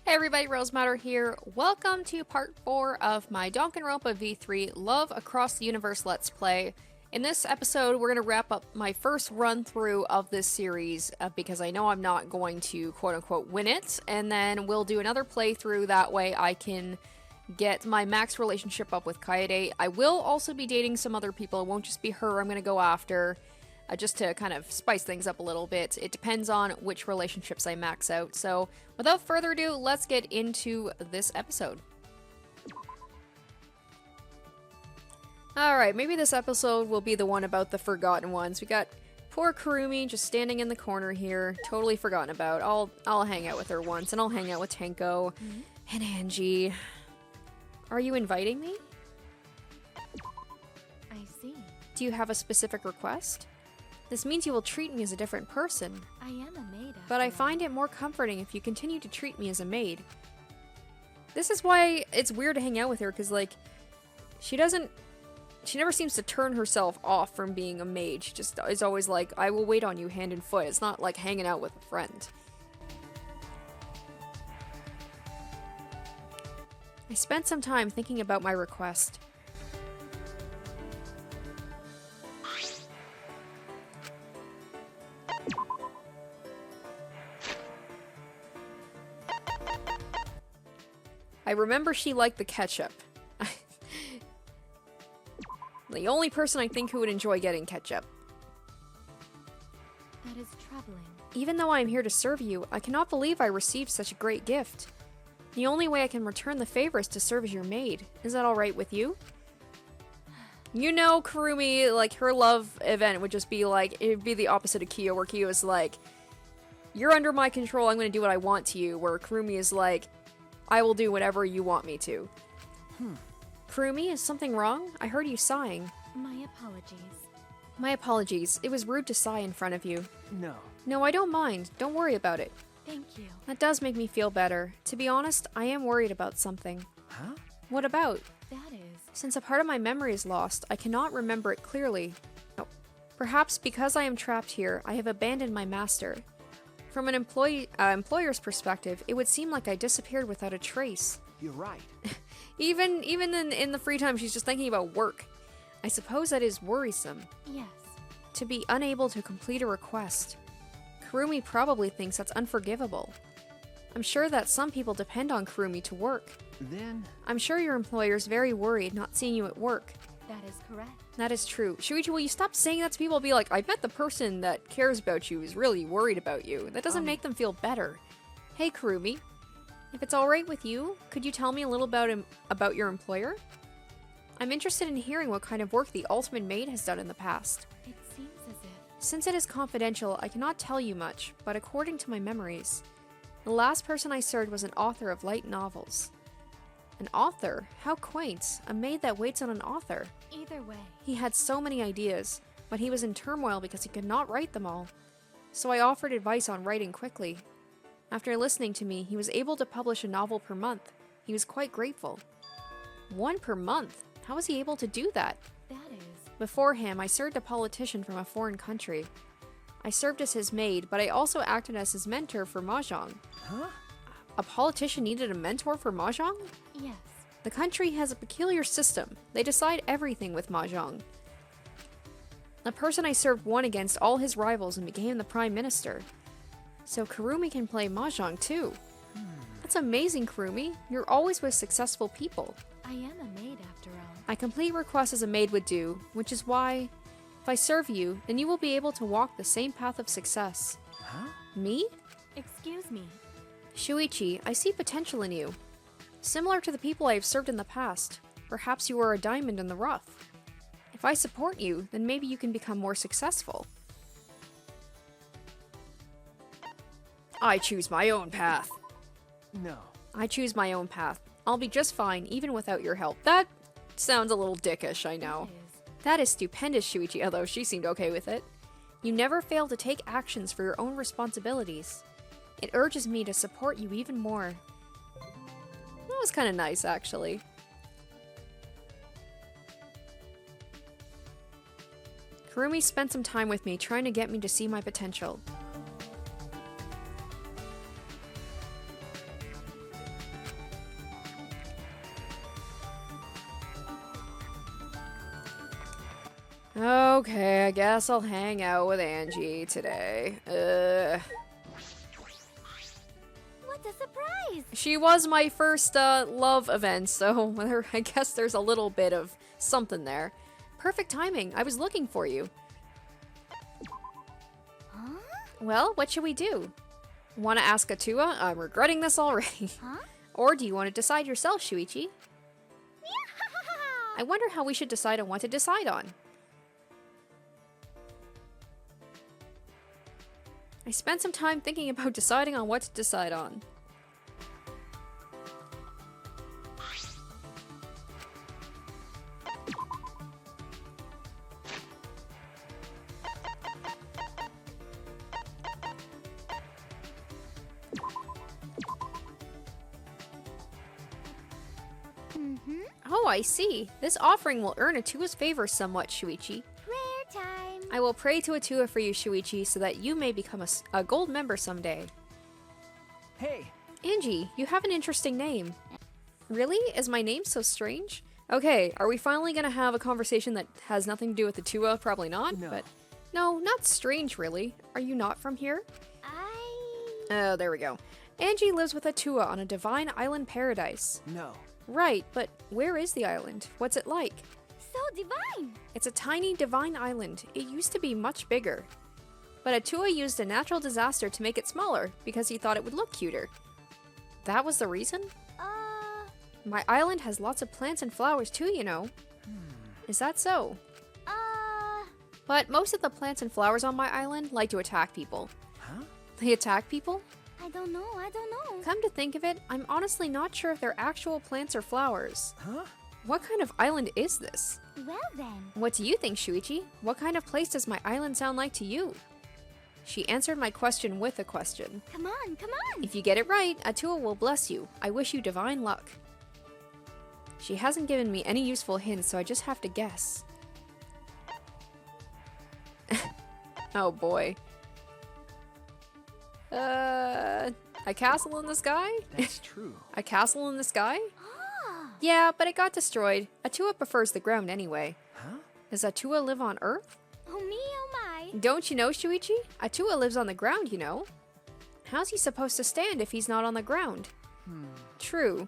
Hey everybody, Rosematter here. Welcome to part 4 of my Danganronpa V3 Love Across the Universe Let's Play. In this episode, we're going to wrap up my first run-through of this series because I know I'm not going to quote-unquote win it, and then we'll do another playthrough. That way I can get my max relationship up with Kaede. I will also be dating some other people. It won't just be her I'm going to go after. Just to kind of spice things up a little bit. It depends on which relationships I max out. So, without further ado, let's get into this episode. Alright, maybe this episode will be the one about the forgotten ones. We got poor Kurumi just standing in the corner here, totally forgotten about. I'll hang out with her once, and I'll hang out with Tenko and Angie. Are you inviting me? I see. Do you have a specific request? This means you will treat me as a different person. I am a maid, But I find it more comforting if you continue to treat me as a maid. This is why it's weird to hang out with her, because, like, she never seems to turn herself off from being a maid. She just is always like, I will wait on you hand and foot. It's not like hanging out with a friend. I spent some time thinking about my request. I remember she liked the ketchup. The only person I think who would enjoy getting ketchup. That is troubling. Even though I am here to serve you, I cannot believe I received such a great gift. The only way I can return the favor is to serve as your maid. Is that alright with you? You know, Kurumi, like, her love event would just be like, it'd be the opposite of Kyo, where Kyo is like, you're under my control, I'm gonna do what I want to you, where Kurumi is like, I will do whatever you want me to. Kurumi, is something wrong? I heard you sighing. My apologies. My apologies. It was rude to sigh in front of you. No. No, I don't mind. Don't worry about it. Thank you. That does make me feel better. To be honest, I am worried about something. Huh? What about? That is. Since a part of my memory is lost, I cannot remember it clearly. Oh. Perhaps because I am trapped here, I have abandoned my master. From an employer's perspective, it would seem like I disappeared without a trace. You're right. Even in the free time, she's just thinking about work. I suppose that is worrisome. Yes. To be unable to complete a request. Kurumi probably thinks that's unforgivable. I'm sure that some people depend on Kurumi to work. Then... I'm sure your employer's very worried not seeing you at work. That is correct. That is true. Shuichi, will you stop saying that to people? Be like, I bet the person that cares about you is really worried about you. That doesn't make them feel better. Hey, Kurumi. If it's alright with you, could you tell me a little about your employer? I'm interested in hearing what kind of work the Ultimate Maid has done in the past. It seems as if... Since it is confidential, I cannot tell you much, but according to my memories, the last person I served was an author of light novels. An author? How quaint. A maid that waits on an author. Either way. He had so many ideas, but he was in turmoil because he could not write them all. So I offered advice on writing quickly. After listening to me, he was able to publish a novel per month. He was quite grateful. 1 per month? How was he able to do that? That is... Before him, I served a politician from a foreign country. I served as his maid, but I also acted as his mentor for Mahjong. Huh? A politician needed a mentor for Mahjong? Yes. The country has a peculiar system. They decide everything with Mahjong. The person I served won against all his rivals and became the prime minister. So Kurumi can play Mahjong too. That's amazing, Kurumi. You're always with successful people. I am a maid after all. I complete requests as a maid would do, which is why, if I serve you, then you will be able to walk the same path of success. Huh? Me? Excuse me. Shuichi, I see potential in you. Similar to the people I have served in the past. Perhaps you are a diamond in the rough. If I support you, then maybe you can become more successful. I choose my own path. No. I choose my own path. I'll be just fine, even without your help. That sounds a little dickish, I know. That is... That is stupendous, Shuichi, although she seemed okay with it. You never fail to take actions for your own responsibilities. It urges me to support you even more. That was kind of nice, actually. Kurumi spent some time with me trying to get me to see my potential. Okay, I guess I'll hang out with Angie today. What a surprise! She was my first love event, so I guess there's a little bit of something there. Perfect timing. I was looking for you. Huh? Well, what should we do? Want to ask Atua? I'm regretting this already. Huh? Or do you want to decide yourself, Shuichi? I wonder how we should decide on what to decide on. I spent some time thinking about deciding on what to decide on. Oh, I see. This offering will earn Atua's favor somewhat, Shuichi. Prayer time! I will pray to Atua for you, Shuichi, so that you may become a gold member someday. Hey, Angie, you have an interesting name. Really? Is my name so strange? Okay, are we finally gonna have a conversation that has nothing to do with Atua? Probably not, No. but... No, not strange, really. Are you not from here? Oh, there we go. Angie lives with Atua on a divine island paradise. no. Right, but where is the island? What's it like? So divine! It's a tiny divine island. It used to be much bigger. But Atua used a natural disaster to make it smaller because he thought it would look cuter. That was the reason? My island has lots of plants and flowers too, you know. Is that so? But most of the plants and flowers on my island like to attack people. Huh? They attack people? I don't know. Come to think of it, I'm honestly not sure if they're actual plants or flowers. Huh? What kind of island is this? Well then. What do you think, Shuichi? What kind of place does my island sound like to you? She answered my question with a question. Come on! If you get it right, Atua will bless you. I wish you divine luck. She hasn't given me any useful hints, so I just have to guess. Oh boy. A castle in the sky? That's true. A castle in the sky? Ah! Yeah, but it got destroyed. Atua prefers the ground anyway. Huh? Does Atua live on Earth? Oh me, oh my! Don't you know, Shuichi? Atua lives on the ground, you know. How's he supposed to stand if he's not on the ground? True.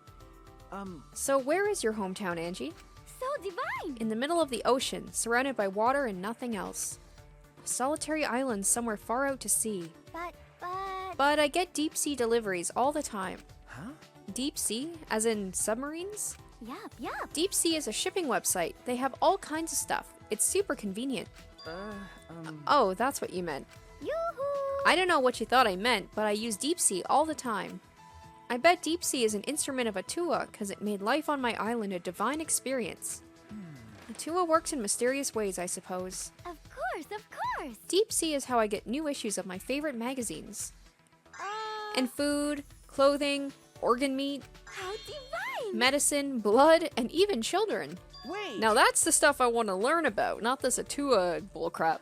So where is your hometown, Angie? So divine! In the middle of the ocean, surrounded by water and nothing else. A solitary island somewhere far out to sea. But I get deep sea deliveries all the time. Huh? Deep sea? As in submarines? Yup. Deep sea is a shipping website. They have all kinds of stuff. It's super convenient. Oh, that's what you meant. Yoo-hoo! I don't know what you thought I meant, but I use deep sea all the time. I bet deep sea is an instrument of Atua because it made life on my island a divine experience. Atua works in mysterious ways, I suppose. Of course! Deep sea is how I get new issues of my favorite magazines. And food, clothing, organ meat, How divine! medicine, blood, and even children. Wait! Now that's the stuff I want to learn about, not this Atua bullcrap.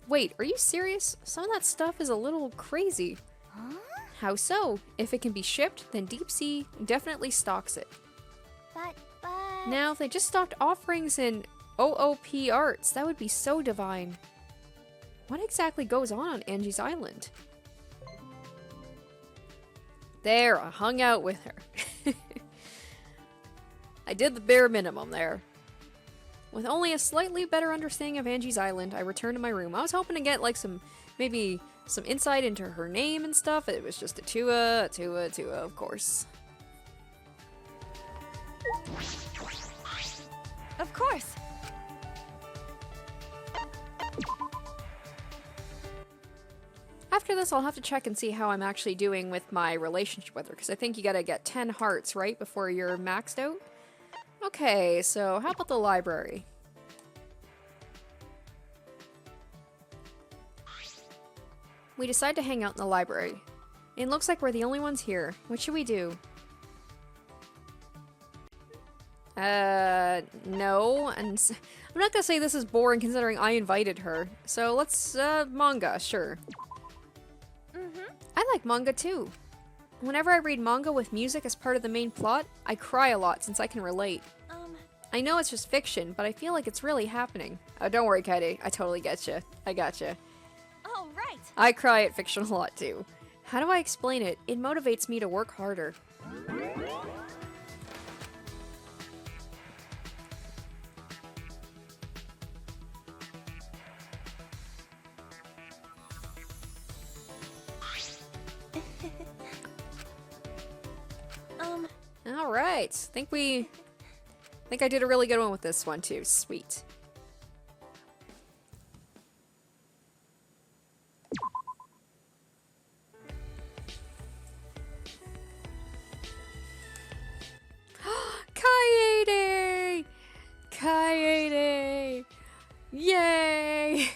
Wait, are you serious? Some of that stuff is a little crazy. Huh? How so? If it can be shipped, then Deep Sea definitely stocks it. But... Now, if they just stocked offerings in OOP Arts, that would be so divine. What exactly goes on Angie's Island? There, I hung out with her. I did the bare minimum there. With only a slightly better understanding of Angie's Island, I returned to my room. I was hoping to get like maybe some insight into her name and stuff. It was just Atua, of course. Of course! After this, I'll have to check and see how I'm actually doing with my relationship with her, because I think you gotta get 10 hearts, right, before you're maxed out? Okay, so how about the library? We decide to hang out in the library. It looks like we're the only ones here. What should we do? No, and I'm not gonna say this is boring considering I invited her. So let's, manga, sure. I like manga too. Whenever I read manga with music as part of the main plot, I cry a lot since I can relate. I know it's just fiction, but I feel like it's really happening. Don't worry, Kaede. I totally get you. I got you. Oh, right. I cry at fiction a lot too. How do I explain it? It motivates me to work harder. All right. Think I did a really good one with this one too. Sweet. Kaede! Kaede! Yay!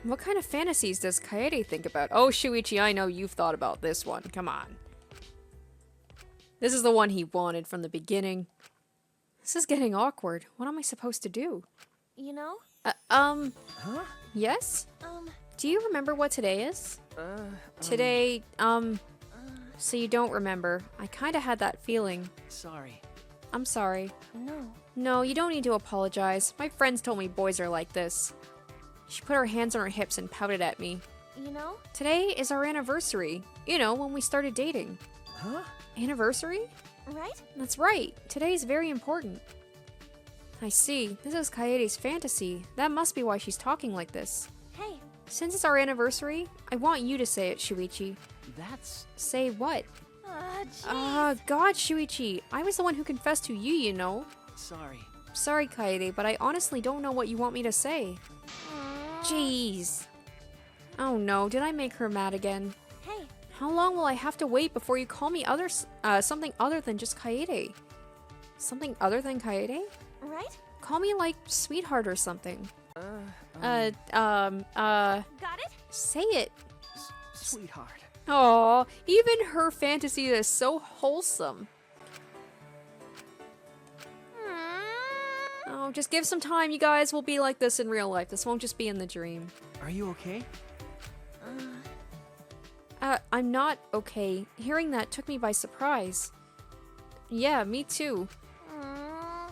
What kind of fantasies does Kaede think about? Oh, Shuichi, I know you've thought about this one. Come on. This is the one he wanted from the beginning. This is getting awkward. What am I supposed to do? You know? Huh? Yes? Do you remember what today is? Today, so you don't remember. I kinda had that feeling. Sorry. I'm sorry. No. No, you don't need to apologize. My friends told me boys are like this. She put her hands on her hips and pouted at me. You know? Today is our anniversary. You know, when we started dating. Huh? Anniversary? Right? That's right. Today is very important. I see. This is Kaede's fantasy. That must be why she's talking like this. Hey. Since it's our anniversary, I want you to say it, Shuichi. That's... Say what? Jeez. God, Shuichi. I was the one who confessed to you, you know. Sorry. Sorry, Kaede, but I honestly don't know what you want me to say. Jeez. Oh no, did I make her mad again? Hey. How long will I have to wait before you call me something other than just Kaede? Something other than Kaede? Right? Call me like sweetheart or something. Got it? Say it. Sweetheart. Aw, even her fantasy is so wholesome. Oh, just give some time, you guys. We'll be like this in real life. This won't just be in the dream. Are you okay? I'm not okay. Hearing that took me by surprise. Yeah, me too.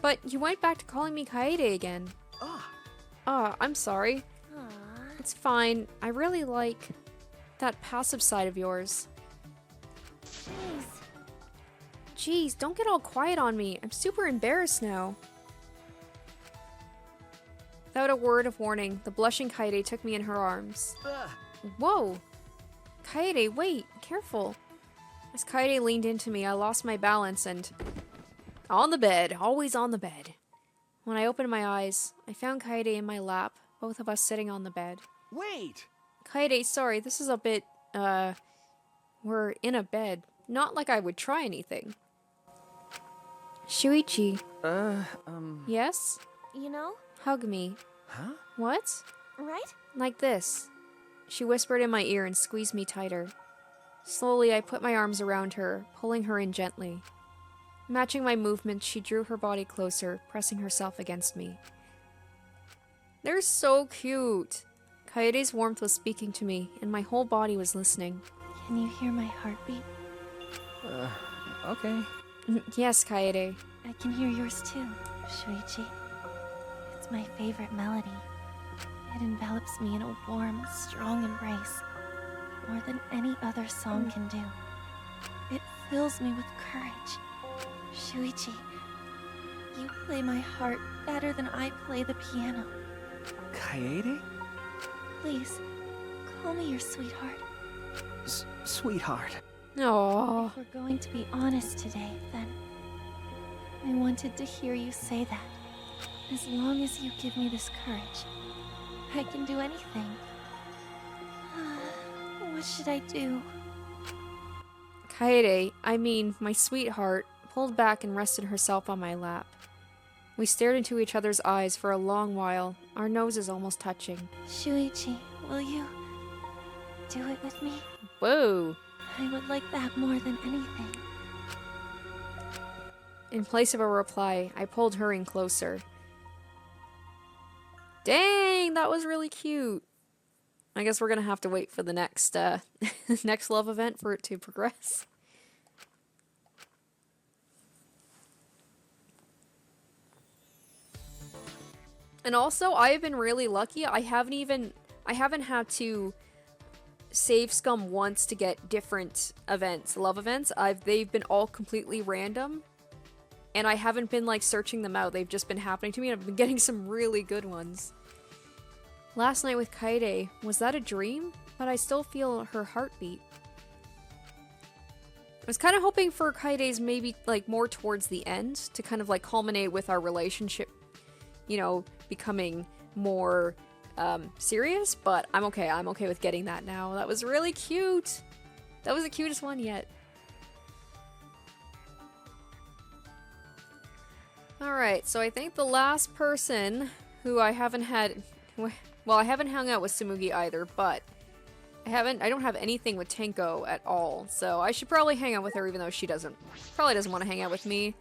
But you went back to calling me Kaede again. I'm sorry. It's fine. I really like that passive side of yours. Jeez. Jeez, don't get all quiet on me. I'm super embarrassed now. Without a word of warning, the blushing Kaede took me in her arms. Whoa! Kaede, wait! Careful! As Kaede leaned into me, I lost my balance and... On the bed! Always on the bed! When I opened my eyes, I found Kaede in my lap, both of us sitting on the bed. Wait! Kaede, sorry, this is a bit, we're in a bed. Not like I would try anything. Shuichi. Yes? You know? Hug me. Huh? What? Right? Like this. She whispered in my ear and squeezed me tighter. Slowly, I put my arms around her, pulling her in gently. Matching my movements, she drew her body closer, pressing herself against me. They're so cute. Kaede's warmth was speaking to me, and my whole body was listening. Can you hear my heartbeat? Okay. Yes, Kaede. I can hear yours too, Shuichi. It's my favorite melody. It envelops me in a warm, strong embrace, more than any other song can do. It fills me with courage. Shuichi, you play my heart better than I play the piano. Kaede? Please, call me your sweetheart. Sweetheart. Aww. If we're going to be honest today, then I wanted to hear you say that. As long as you give me this courage, I can do anything. What should I do? Kaede, I mean, my sweetheart, pulled back and rested herself on my lap. We stared into each other's eyes for a long while, our noses almost touching. Shuichi, will you do it with me? Whoa! I would like that more than anything. In place of a reply, I pulled her in closer. Dang, that was really cute. I guess we're gonna have to wait for the next, next love event for it to progress. And also, I have been really lucky. I haven't had to save scum once to get different events, love events. They've been all completely random. And I haven't been like searching them out. They've just been happening to me and I've been getting some really good ones. Last night with Kaede, was that a dream? But I still feel her heartbeat. I was kind of hoping for Kaede's maybe like more towards the end to kind of like culminate with our relationship, you know, becoming more serious, but I'm okay. I'm okay with getting that now. That was really cute. That was the cutest one yet. Alright, so I think the last person who I haven't had... Well, I haven't hung out with Tsumugi either, but I don't have anything with Tenko at all, so I should probably hang out with her even though she probably doesn't want to hang out with me.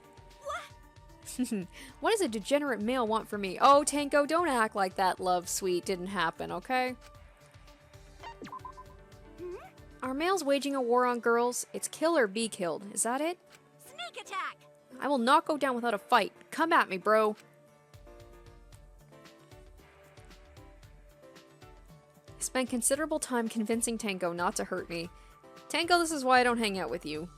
What does a degenerate male want from me? Oh, Tenko, don't act like that love sweet didn't happen, okay? Are males waging a war on girls? It's kill or be killed, is that it? Sneak attack! I will not go down without a fight. Come at me, bro. I spent considerable time convincing Tenko not to hurt me. Tenko, this is why I don't hang out with you.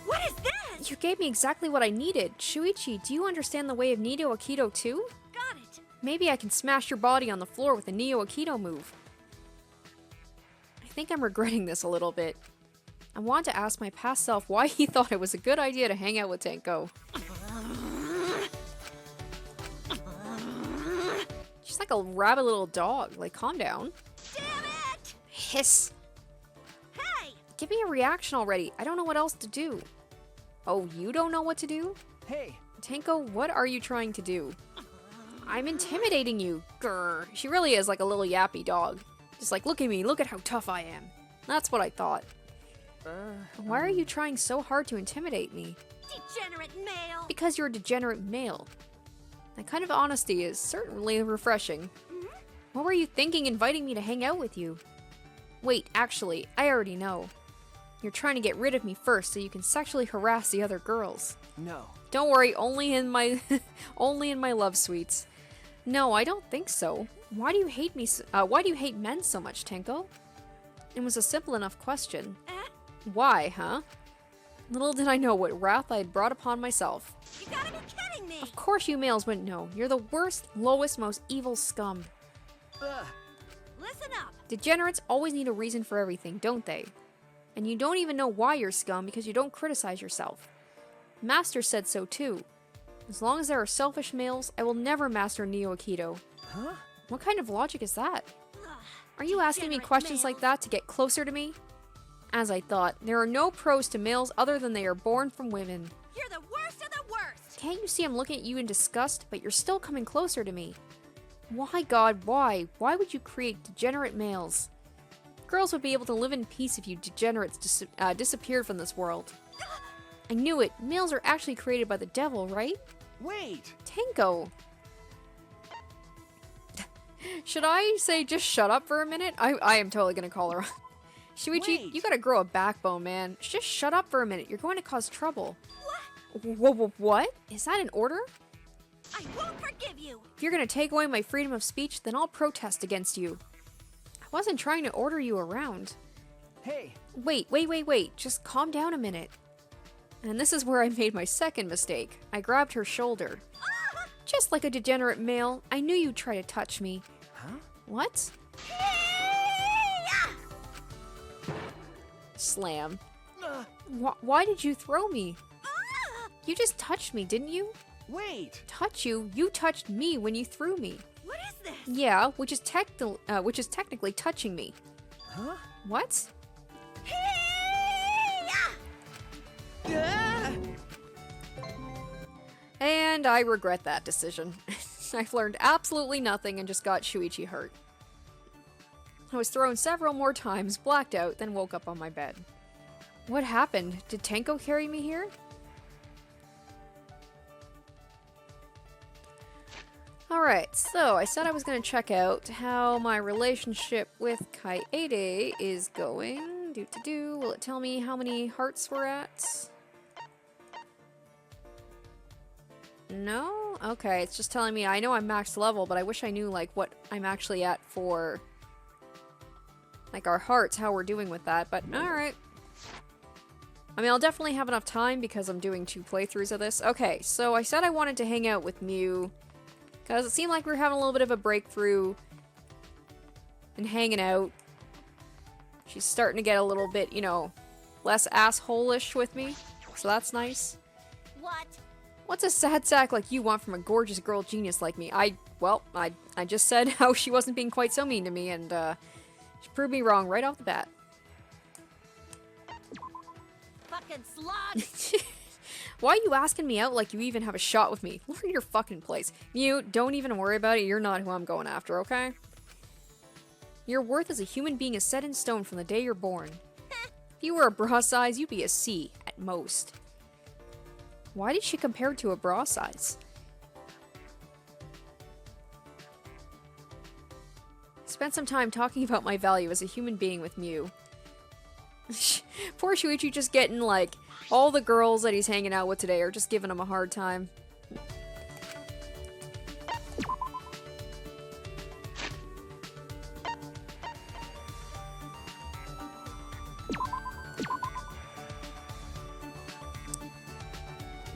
What is this? You gave me exactly what I needed. Shuichi, do you understand the way of Neo Aikido too? Got it. Maybe I can smash your body on the floor with a Neo Aikido move. I think I'm regretting this a little bit. I want to ask my past self why he thought it was a good idea to hang out with Tenko. She's like a rabid little dog. Like, calm down. Damn it! Hiss. Hey! Give me a reaction already. I don't know what else to do. Oh, you don't know what to do? Hey, Tenko, what are you trying to do? I'm intimidating you. Grr. She really is like a little yappy dog. Just like, look at me, look at how tough I am. That's what I thought. Why are you trying so hard to intimidate me? Degenerate male! Because you're a degenerate male. That kind of honesty is certainly refreshing. What were you thinking inviting me to hang out with you? Wait, actually, I already know. You're trying to get rid of me first so you can sexually harass the other girls. no. Don't worry, only in my only in my love suites. No, I don't think so. Why do you hate me? Why do you hate men so much, Tenko? It was a simple enough question. Why, huh? Little did I know what wrath I had brought upon myself. You gotta be kidding me! Of course you males wouldn't know. You're the worst, lowest, most evil scum. Listen up! Degenerates always need a reason for everything, don't they? And you don't even know why you're scum because you don't criticize yourself. Master said so too. As long as there are selfish males, I will never master Neo Aikido. Huh? What kind of logic is that? Are you asking me questions like that to get closer to me? As I thought, there are no pros to males other than they are born from women. You're the worst of the worst! Can't you see I'm looking at you in disgust, but you're still coming closer to me? Why, God, why? Why would you create degenerate males? Girls would be able to live in peace if you degenerates disappeared from this world. I knew it. Males are actually created by the devil, right? Wait! Tenko! Should I say just shut up for a minute? I am totally gonna call her on. Shuichi, Wait. you gotta grow a backbone, man. Just shut up for a minute. You're going to cause trouble. What? Is that an order? I won't forgive you! If you're gonna take away my freedom of speech, then I'll protest against you. I wasn't trying to order you around. Hey, Wait. Just calm down a minute. And this is where I made my second mistake. I grabbed her shoulder. Just like a degenerate male, I knew you'd try to touch me. huh? What? Slam. Why did you throw me? You just touched me, didn't you? Wait! Touch you? You touched me when you threw me. What is this? Yeah, which is technically touching me. Huh? What? Ah! And I regret that decision. I've learned absolutely nothing and just got Shuichi hurt. I was thrown several more times, blacked out, then woke up on my bed. What happened? Did Tenko carry me here? Alright, so I said I was going to check out how my relationship with Kaede is going. Will it tell me how many hearts we're at? No? Okay, it's just telling me I know I'm max level, but I wish I knew, like, what I'm actually at for, like, our hearts, how we're doing with that, but alright. I mean, I'll definitely have enough time because I'm doing 2 playthroughs of this. Okay, so I said I wanted to hang out with Mew because it seemed like we were having a little bit of a breakthrough and hanging out. She's starting to get a little bit, you know, less asshole-ish with me, so that's nice. What? What's a sad sack like you want from a gorgeous girl genius like me? I just said how she wasn't being quite so mean to me, and she proved me wrong right off the bat. Fucking slut! Why are you asking me out like you even have a shot with me? Learn your fucking place. Mew, don't even worry about it. You're not who I'm going after, okay? Your worth as a human being is set in stone from the day you're born. If you were a bra size, you'd be a C, at most. Why did she compare it to a bra size? Spent some time talking about my value as a human being with Mew. Poor Shuichi just getting, like, all the girls that he's hanging out with today are just giving him a hard time.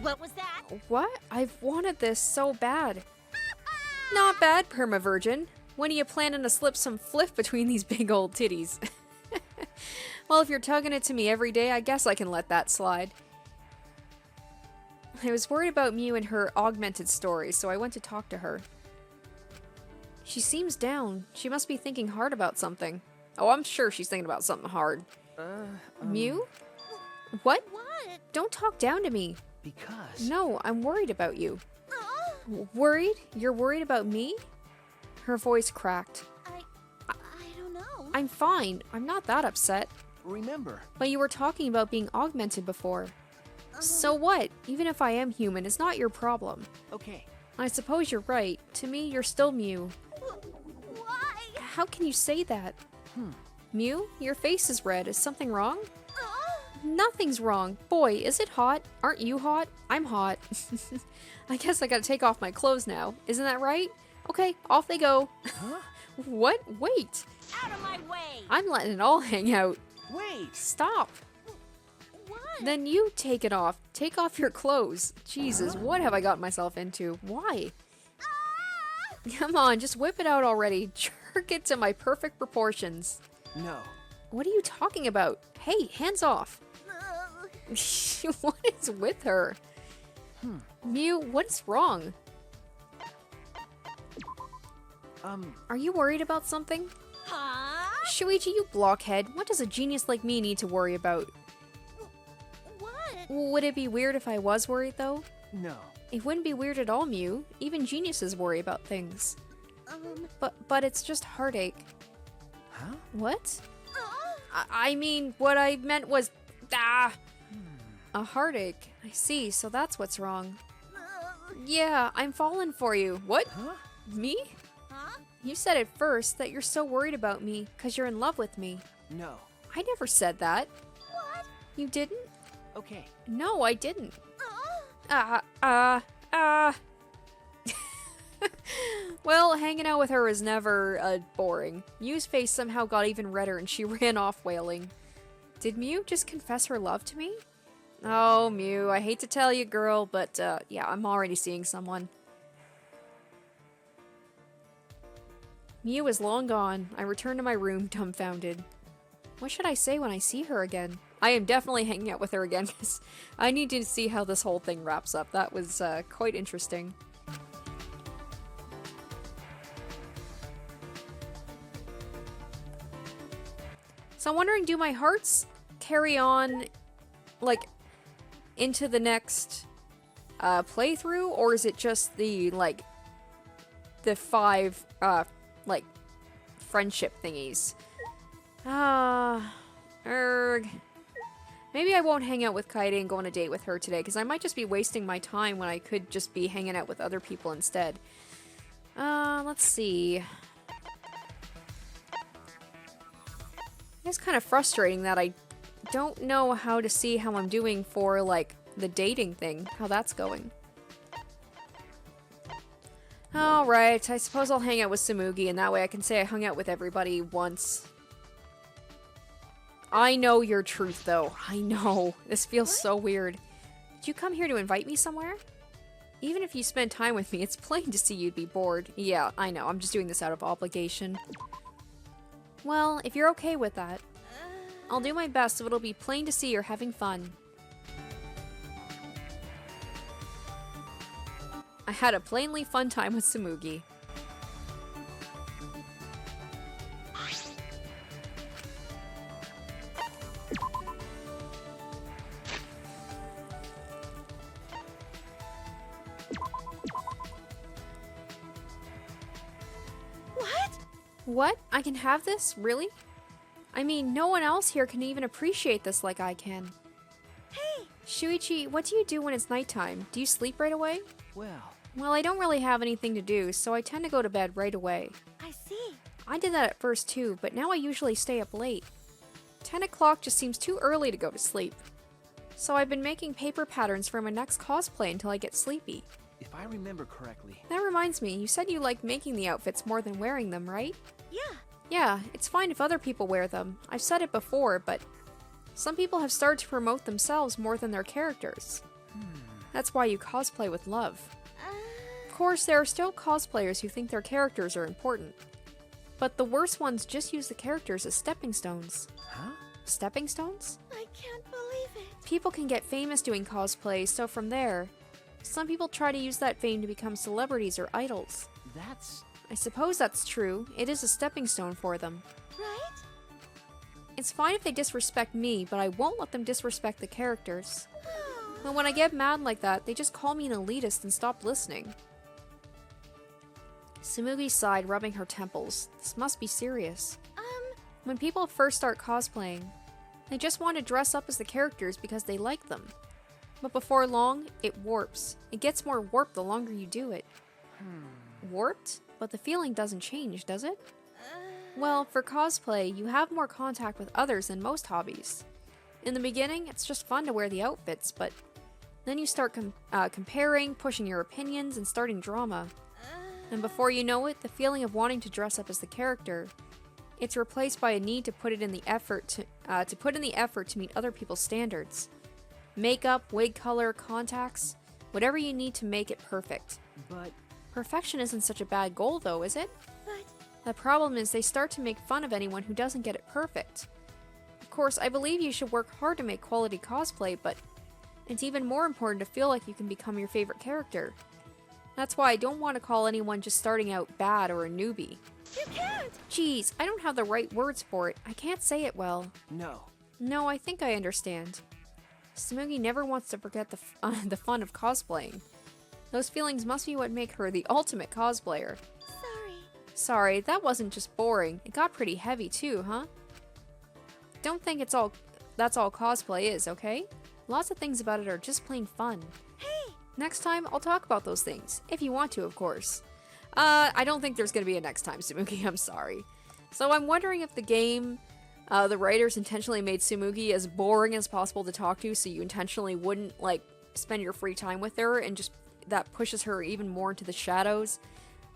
What was that? What? I've wanted this so bad. Not bad, perma-virgin. When are you planning to slip some fliff between these big old titties? Well, if you're tugging it to me every day, I guess I can let that slide. I was worried about Mew and her augmented story, so I went to talk to her. She seems down. She must be thinking hard about something. Oh, I'm sure she's thinking about something hard. Mew? What? What? Don't talk down to me. Because... No, I'm worried about you. Worried? You're worried about me? Her voice cracked. I don't know. I'm fine. I'm not that upset. Remember. But you were talking about being augmented before. So what? Even if I am human, it's not your problem. Okay. I suppose you're right. To me, you're still Mew. Why? How can you say that? Mew, your face is red. Is something wrong? Nothing's wrong. Boy, is it hot? Aren't you hot? I'm hot. I guess I gotta take off my clothes now. Isn't that right? Okay, off they go. Huh? What? Wait. Out of my way! I'm letting it all hang out. Wait! Stop. What? Then you take it off. Take off your clothes. Jesus, what have I gotten myself into? Why? Come on, just whip it out already. Jerk it to my perfect proportions. No. What are you talking about? Hey, hands off. What is with her? Mew, what's wrong? Are you worried about something? Huh? Shuichi, you blockhead. What does a genius like me need to worry about? What? Would it be weird if I was worried, though? No. It wouldn't be weird at all, Mew. Even geniuses worry about things. But it's just heartache. Huh? What? I mean, what I meant was... A heartache. I see, so that's what's wrong. Yeah, I'm falling for you. What? Huh? Me? Huh? You said at first that you're so worried about me because you're in love with me. No. I never said that. What? You didn't? Okay. No, I didn't. Well, hanging out with her is never, boring. Mew's face somehow got even redder and she ran off wailing. Did Mew just confess her love to me? Oh, Mew, I hate to tell you, girl, but, yeah, I'm already seeing someone. Mew is long gone. I return to my room, dumbfounded. What should I say when I see her again? I am definitely hanging out with her again, because I need to see how this whole thing wraps up. That was, quite interesting. So I'm wondering, do my hearts carry on, like, into the next playthrough, or is it just the, like, the 5, like, friendship thingies? Maybe I won't hang out with Kaede and go on a date with her today, because I might just be wasting my time when I could just be hanging out with other people instead. Let's see. It's kind of frustrating that I don't know how to see how I'm doing for, like, the dating thing, how that's going. Alright, I suppose I'll hang out with Tsumugi, and that way I can say I hung out with everybody once. I know your truth, though. I know. This feels so weird. Did you come here to invite me somewhere? Even if you spend time with me, it's plain to see you'd be bored. Yeah, I know. I'm just doing this out of obligation. Well, if you're okay with that, I'll do my best so it'll be plain to see you're having fun. I had a plainly fun time with Tsumugi. What? I can have this? Really? I mean, no one else here can even appreciate this like I can. Hey! Shuichi, what do you do when it's nighttime? Do you sleep right away? Well, I don't really have anything to do, so I tend to go to bed right away. I see. I did that at first too, but now I usually stay up late. 10 o'clock just seems too early to go to sleep. So I've been making paper patterns for my next cosplay until I get sleepy. If I remember correctly. That reminds me, you said you like making the outfits more than wearing them, right? Yeah. Yeah, it's fine if other people wear them. I've said it before, but some people have started to promote themselves more than their characters. That's why you cosplay with love. Of course, there are still cosplayers who think their characters are important. But the worst ones just use the characters as stepping stones. Huh? Stepping stones? I can't believe it. People can get famous doing cosplay, so from there, some people try to use that fame to become celebrities or idols. That's... I suppose that's true. It is a stepping stone for them. Right? It's fine if they disrespect me, but I won't let them disrespect the characters. And when I get mad like that, they just call me an elitist and stop listening. Tsumugi sighed, rubbing her temples. This must be serious. When people first start cosplaying, they just want to dress up as the characters because they like them. But before long, it warps. It gets more warped the longer you do it. Warped? But the feeling doesn't change, does it? Well, for cosplay, you have more contact with others than most hobbies. In the beginning, it's just fun to wear the outfits, but then you start comparing, pushing your opinions, and starting drama. And before you know it, the feeling of wanting to dress up as the character, it's replaced by a need to put in the effort to meet other people's standards. Makeup, wig color, contacts, whatever you need to make it perfect. But... Perfection isn't such a bad goal, though, is it? But... The problem is they start to make fun of anyone who doesn't get it perfect. Of course, I believe you should work hard to make quality cosplay, but it's even more important to feel like you can become your favorite character. That's why I don't want to call anyone just starting out bad or a newbie. You can't! Geez, I don't have the right words for it. I can't say it well. No. No, I think I understand. Tsumugi never wants to forget the fun of cosplaying. Those feelings must be what make her the ultimate cosplayer. Sorry, that wasn't just boring. It got pretty heavy too, huh? Don't think that's all cosplay is, okay? Lots of things about it are just plain fun. Hey! Next time, I'll talk about those things. If you want to, of course. I don't think there's gonna be a next time, Tsumugi, I'm sorry. So I'm wondering if the game, the writers intentionally made Tsumugi as boring as possible to talk to, so you intentionally wouldn't, like, spend your free time with her, and just that pushes her even more into the shadows,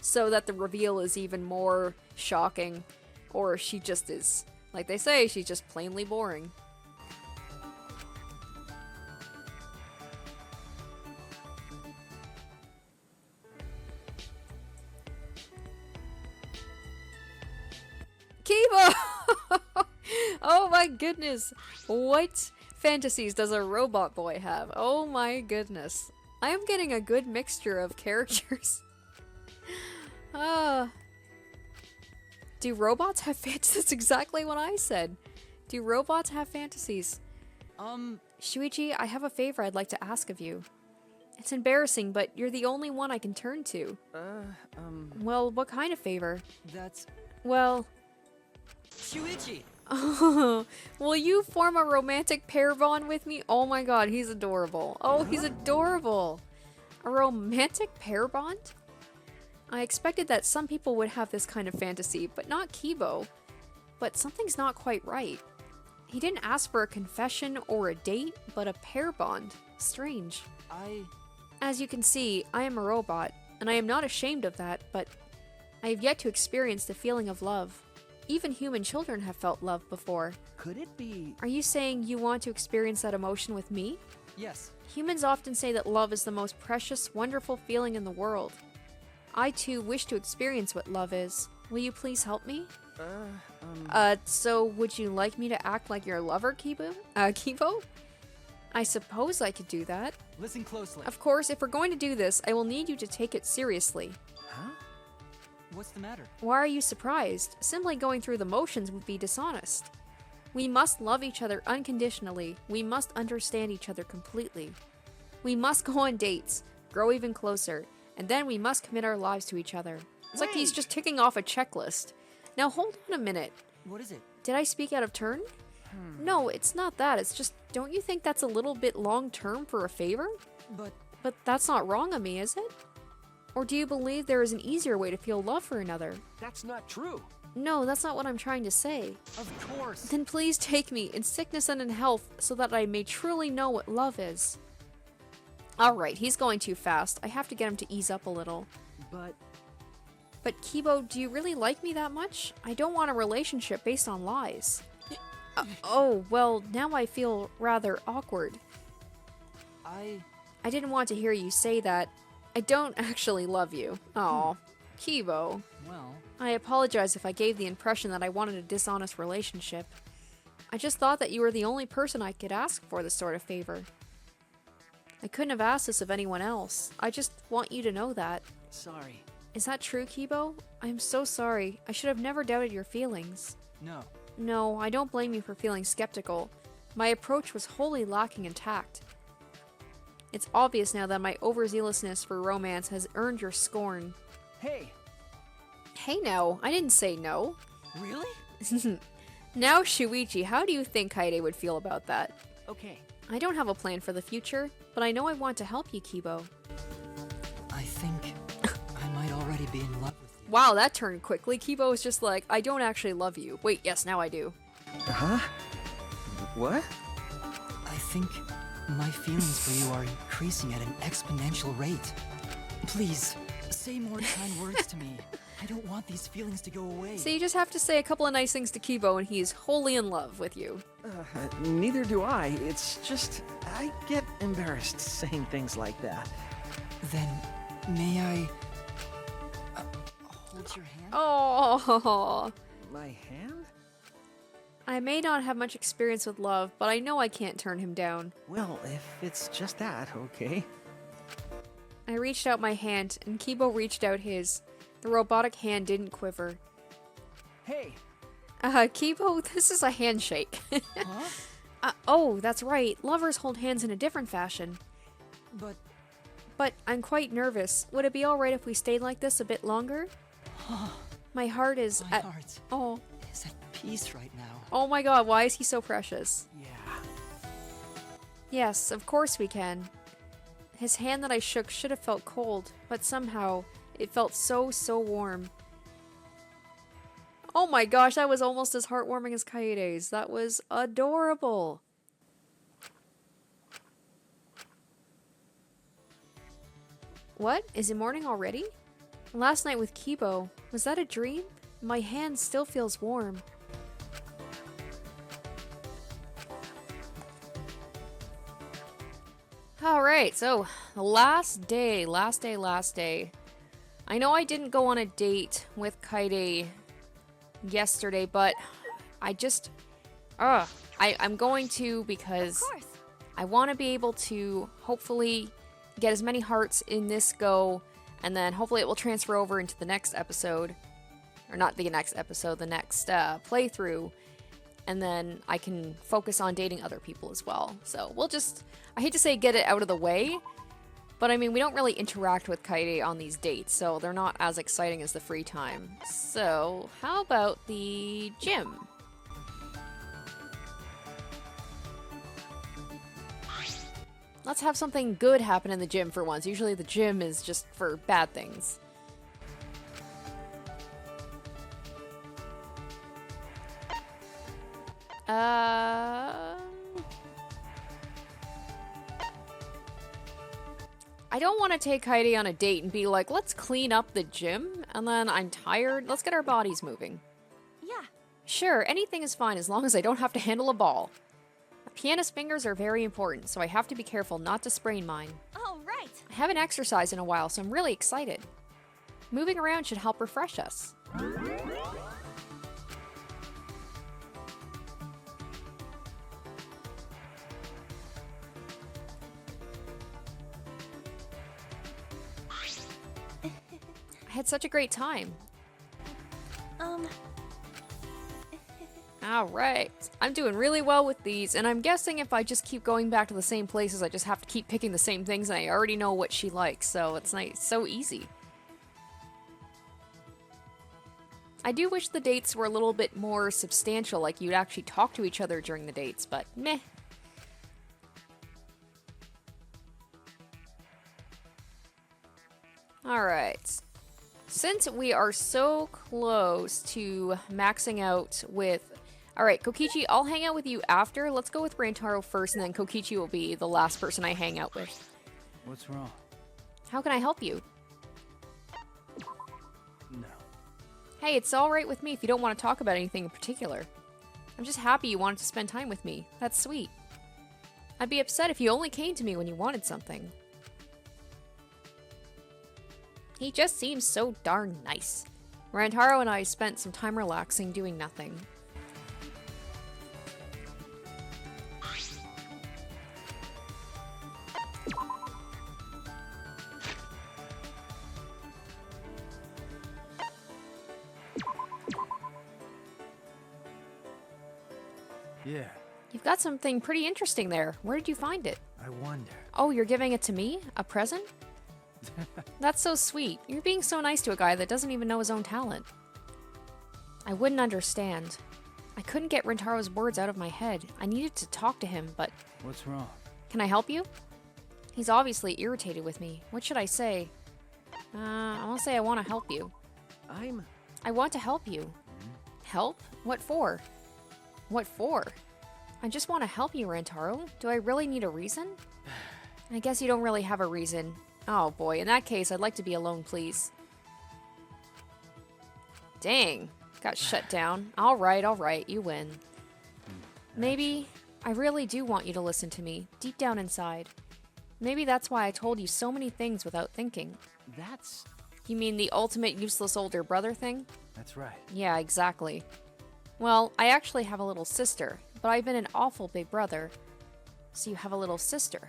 so that the reveal is even more shocking, or she just is, like they say, she's just plainly boring. Kibo! Oh my goodness! What fantasies does a robot boy have? Oh my goodness. I am getting a good mixture of characters. Do robots have fantasies? That's exactly what I said. Do robots have fantasies? Shuichi, I have a favor I'd like to ask of you. It's embarrassing, but you're the only one I can turn to. Well, what kind of favor? That's... Well... Shuichi! Will you form a romantic pair bond with me? Oh my god, he's adorable. Oh, he's adorable. A romantic pair bond? I expected that some people would have this kind of fantasy, but not Kibo. But something's not quite right. He didn't ask for a confession or a date, but a pair bond. Strange. As you can see, I am a robot, and I am not ashamed of that, but I have yet to experience the feeling of love. Even human children have felt love before. Could it be? Are you saying you want to experience that emotion with me? Yes. Humans often say that love is the most precious, wonderful feeling in the world. I too wish to experience what love is. Will you please help me? So would you like me to act like your lover, Kibo? Kibo? I suppose I could do that. Listen closely. Of course, if we're going to do this, I will need you to take it seriously. Huh? What's the matter? Why are you surprised? Simply going through the motions would be dishonest. We must love each other unconditionally. We must understand each other completely. We must go on dates, grow even closer, and then we must commit our lives to each other. It's like he's just ticking off a checklist. Now hold on a minute. What is it? Did I speak out of turn? No, it's not that. It's just, don't you think that's a little bit long term for a favor? But that's not wrong of me, is it? Or do you believe there is an easier way to feel love for another? That's not true. No, that's not what I'm trying to say. Of course. Then please take me in sickness and in health so that I may truly know what love is. Alright, he's going too fast. I have to get him to ease up a little. But Kibo, do you really like me that much? I don't want a relationship based on lies. Oh, well, now I feel rather awkward. I didn't want to hear you say that. I don't actually love you. Aw, Kibo. Well, I apologize if I gave the impression that I wanted a dishonest relationship. I just thought that you were the only person I could ask for this sort of favor. I couldn't have asked this of anyone else. I just want you to know that. sorry. Is that true, Kibo? I'm so sorry. I should have never doubted your feelings. No. No, I don't blame you for feeling skeptical. My approach was wholly lacking in tact. It's obvious now that my overzealousness for romance has earned your scorn. Hey. Hey now, I didn't say no. Really? Now, Shuichi, how do you think Kaede would feel about that? Okay. I don't have a plan for the future, but I know I want to help you, Kibo. I think I might already be in love with you. Wow, that turned quickly. Kibo was just like, I don't actually love you. Wait, yes, now I do. Huh? What? I think my feelings for you are increasing at an exponential rate. Please, say more kind words to me. I don't want these feelings to go away. So you just have to say a couple of nice things to Kibo and he's wholly in love with you. Neither do I. It's just, I get embarrassed saying things like that. Then, may I hold your hand? Oh, My hand? I may not have much experience with love, but I know I can't turn him down. Well, if it's just that, okay. I reached out my hand, and Kibo reached out his. The robotic hand didn't quiver. Hey. Kibo, this is a handshake. Huh? Oh, that's right. Lovers hold hands in a different fashion. But I'm quite nervous. Would it be alright if we stayed like this a bit longer? My heart is My at... heart Oh. is at peace right now. Oh my god, why is he so precious? Yeah. Yes, of course we can. His hand that I shook should have felt cold, but somehow it felt so warm. Oh my gosh, that was almost as heartwarming as Kaede's. That was adorable. What? Is it morning already? Last night with Kibo, was that a dream? My hand still feels warm. Alright, so last day. I know I didn't go on a date with Kaede yesterday, but I just... I'm going to because Of course. I want to be able to hopefully get as many hearts in this go, and then hopefully it will transfer over into the next episode. Or not the next episode, the next playthrough. And then I can focus on dating other people as well. So we'll just... I hate to say get it out of the way, but I mean, we don't really interact with Kaede on these dates, so they're not as exciting as the free time. So, how about the gym? Let's have something good happen in the gym for once. Usually the gym is just for bad things. I don't want to take Kaede on a date and be like, let's clean up the gym, and then I'm tired. Let's get our bodies moving. Yeah. Sure, anything is fine as long as I don't have to handle a ball. Pianist's fingers are very important, so I have to be careful not to sprain mine. Oh, right. I haven't exercised in a while, so I'm really excited. Moving around should help refresh us. I had such a great time. Alright, I'm doing really well with these, and I'm guessing if I just keep going back to the same places, I just have to keep picking the same things, and I already know what she likes, so it's nice, so easy. I do wish the dates were a little bit more substantial, like you'd actually talk to each other during the dates, but meh. Alright. Since we are so close to maxing out with... Alright, Kokichi, I'll hang out with you after. Let's go with Rantaro first, and then Kokichi will be the last person I hang out with. What's wrong? How can I help you? No. Hey, it's alright with me if you don't want to talk about anything in particular. I'm just happy you wanted to spend time with me. That's sweet. I'd be upset if you only came to me when you wanted something. He just seems so darn nice. Rantaro and I spent some time relaxing, doing nothing. Yeah, You've got something pretty interesting there. Where did you find it? I wonder. Oh, you're giving it to me? A present? That's so sweet. You're being so nice to a guy that doesn't even know his own talent. I wouldn't understand. I couldn't get Rintaro's words out of my head. I needed to talk to him, but... What's wrong? Can I help you? He's obviously irritated with me. What should I say? I won't say I want to help you. I want to help you. Help? What for? What for? I just want to help you, Rantaro. Do I really need a reason? I guess you don't really have a reason. Oh boy, in that case, I'd like to be alone, please. Dang, got shut down. Alright, you win. Maybe I really do want you to listen to me, deep down inside. Maybe that's why I told you so many things without thinking. That's... You mean the ultimate useless older brother thing? That's right. Yeah, exactly. Well, I actually have a little sister, but I've been an awful big brother. So you have a little sister.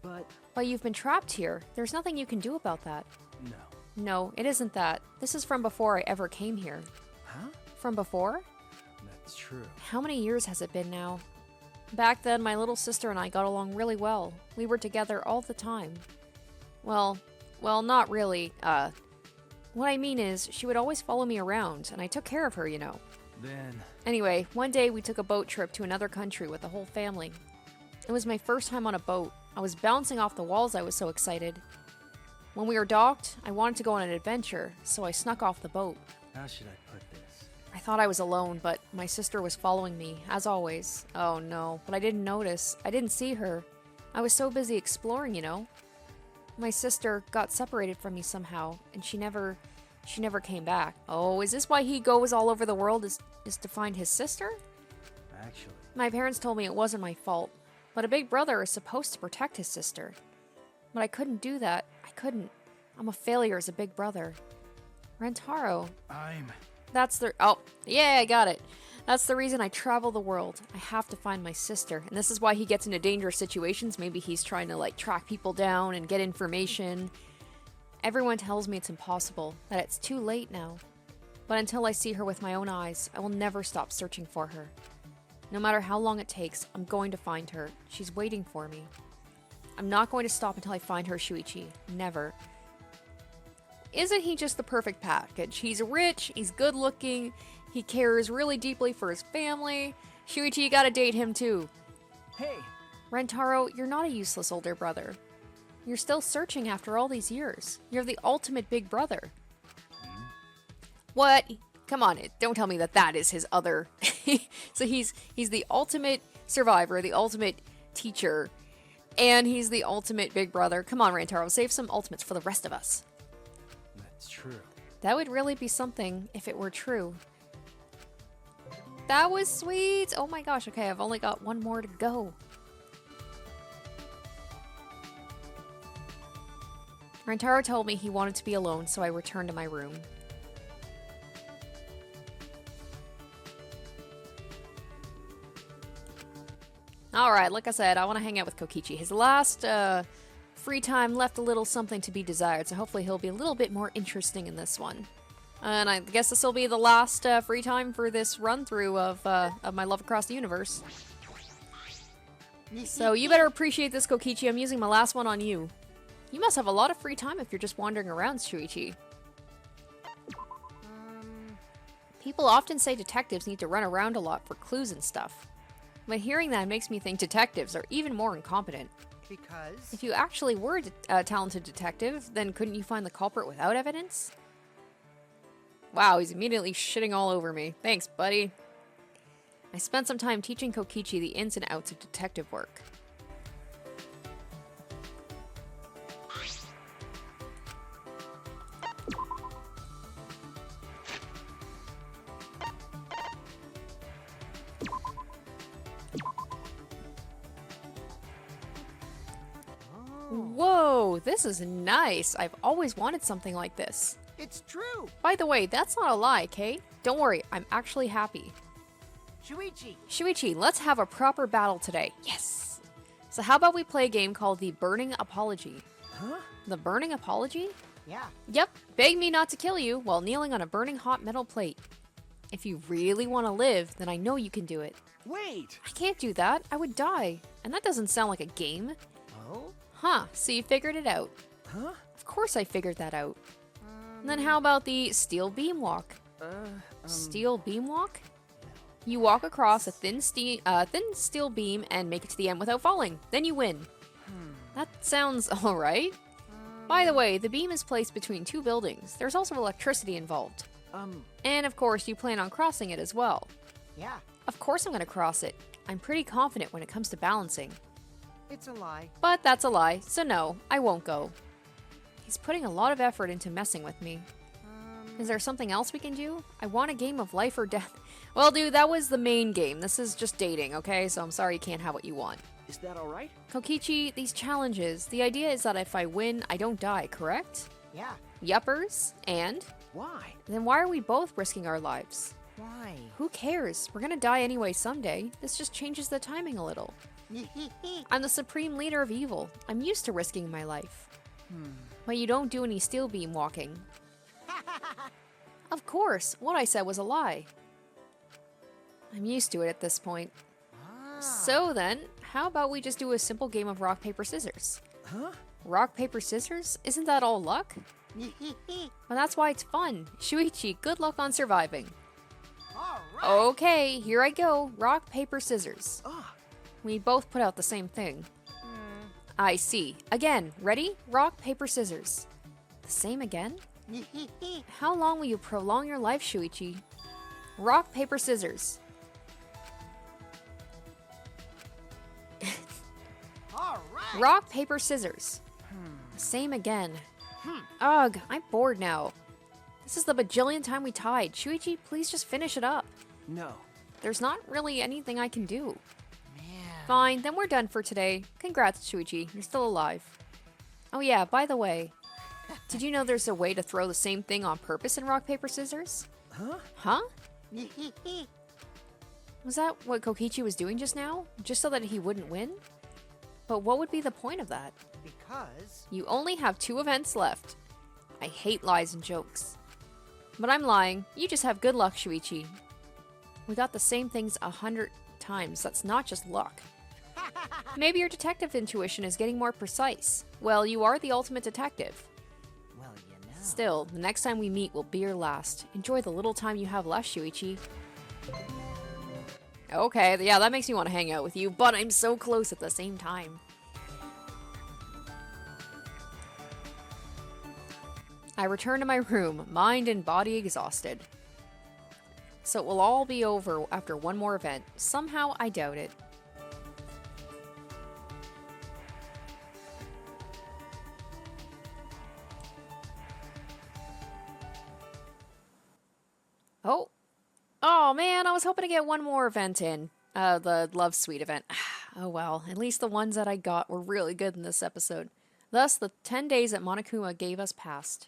But you've been trapped here. There's nothing you can do about that. No. No, it isn't that. This is from before I ever came here. Huh? From before? That's true. How many years has it been now? Back then, my little sister and I got along really well. We were together all the time. Well, not really. What I mean is, she would always follow me around, and I took care of her, you know. Then... Anyway, one day we took a boat trip to another country with the whole family. It was my first time on a boat. I was bouncing off the walls, I was so excited. When we were docked, I wanted to go on an adventure, so I snuck off the boat. How should I put this? I thought I was alone, but my sister was following me, as always. Oh no, but I didn't notice. I didn't see her. I was so busy exploring, you know. My sister got separated from me somehow, and she never came back. Oh, is this why he goes all over the world, is to find his sister? Actually... My parents told me it wasn't my fault, but a big brother is supposed to protect his sister. But I couldn't do that. I couldn't. I'm a failure as a big brother. Rantaro. That's the... Oh, yeah, I got it. That's the reason I travel the world. I have to find my sister. And this is why he gets into dangerous situations. Maybe he's trying to, like, track people down and get information. Everyone tells me it's impossible, that it's too late now. But until I see her with my own eyes, I will never stop searching for her. No matter how long it takes, I'm going to find her. She's waiting for me. I'm not going to stop until I find her, Shuichi. Never. Isn't he just the perfect package? He's rich, he's good looking, he cares really deeply for his family. Shuichi, you gotta date him too. Hey! Rantaro, you're not a useless older brother. You're still searching after all these years. You're the ultimate big brother. What? Come on, don't tell me that that is his other... So he's the ultimate survivor, the ultimate teacher, and he's the ultimate big brother. Come on, Rantaro, save some ultimates for the rest of us. That's true. That would really be something if it were true. That was sweet! Oh my gosh, okay, I've only got one more to go. Rantaro told me he wanted to be alone, so I returned to my room. Alright, like I said, I want to hang out with Kokichi. His last free time left a little something to be desired, so hopefully he'll be a little bit more interesting in this one. And I guess this will be the last free time for this run-through of my Love Across the Universe. So you better appreciate this, Kokichi. I'm using my last one on you. You must have a lot of free time if you're just wandering around, Shuichi. People often say detectives need to run around a lot for clues and stuff. But hearing that makes me think detectives are even more incompetent. Because? If you actually were a talented detective, then couldn't you find the culprit without evidence? Wow, he's immediately shitting all over me. Thanks, buddy. I spent some time teaching Kokichi the ins and outs of detective work. Whoa, this is nice. I've always wanted something like this. It's true. By the way, that's not a lie, Kate. Don't worry, I'm actually happy. Shuichi, let's have a proper battle today. Yes! So how about we play a game called The Burning Apology? Huh? The Burning Apology? Yeah. Yep, beg me not to kill you while kneeling on a burning hot metal plate. If you really want to live, then I know you can do it. Wait! I can't do that. I would die. And that doesn't sound like a game. Oh? Huh, so you figured it out. Huh? Of course I figured that out. And then how about the steel beam walk? Steel beam walk? You walk across a thin steel beam and make it to the end without falling. Then you win. That sounds alright. By the way, the beam is placed between two buildings. There's also electricity involved. And of course, you plan on crossing it as well. Yeah. Of course I'm going to cross it. I'm pretty confident when it comes to balancing. It's a lie. But that's a lie, so no, I won't go. He's putting a lot of effort into messing with me. Is there something else we can do? I want a game of life or death. Well, dude, that was the main game. This is just dating, okay? So I'm sorry you can't have what you want. Is that alright? Kokichi, these challenges, the idea is that if I win, I don't die, correct? Yeah. Yuppers, and? Why? Then why are we both risking our lives? Why? Who cares? We're gonna die anyway someday. This just changes the timing a little. I'm the supreme leader of evil. I'm used to risking my life. But you don't do any steel beam walking. Of course, what I said was a lie. I'm used to it at this point. So then, how about we just do a simple game of rock, paper, scissors? Huh? Rock, paper, scissors? Isn't that all luck? Well, that's why it's fun. Shuichi, good luck on surviving. All right. Okay, here I go. Rock, paper, scissors. Ah, We both put out the same thing. I see. Again, ready? Rock, paper, scissors. The same again? How long will you prolong your life, Shuichi? Rock, paper, scissors. All right. Rock, paper, scissors. The same again. Ugh, I'm bored now. This is the bajillion time we tied. Shuichi, please just finish it up. no. There's not really anything I can do. Man. Fine, then we're done for today. Congrats, Shuichi. You're still alive. Oh yeah, by the way, did you know there's a way to throw the same thing on purpose in rock, paper, scissors? Huh? Huh? Was that what Kokichi was doing just now? Just so that he wouldn't win? But what would be the point of that? Because. You only have 2 events left. I hate lies and jokes. But I'm lying. You just have good luck, Shuichi. We got the same things 100 times. That's not just luck. Maybe your detective intuition is getting more precise. Well, you are the ultimate detective. Well, you know. Still, the next time we meet will be your last. Enjoy the little time you have left, Shuichi. Okay, yeah, that makes me want to hang out with you, but I'm so close at the same time. I return to my room, mind and body exhausted. So it will all be over after one more event. Somehow, I doubt it. Oh. Oh man, I was hoping to get one more event in. The Love Suite event. Oh well, at least the ones that I got were really good in this episode. Thus, the 10 days that Monokuma gave us passed.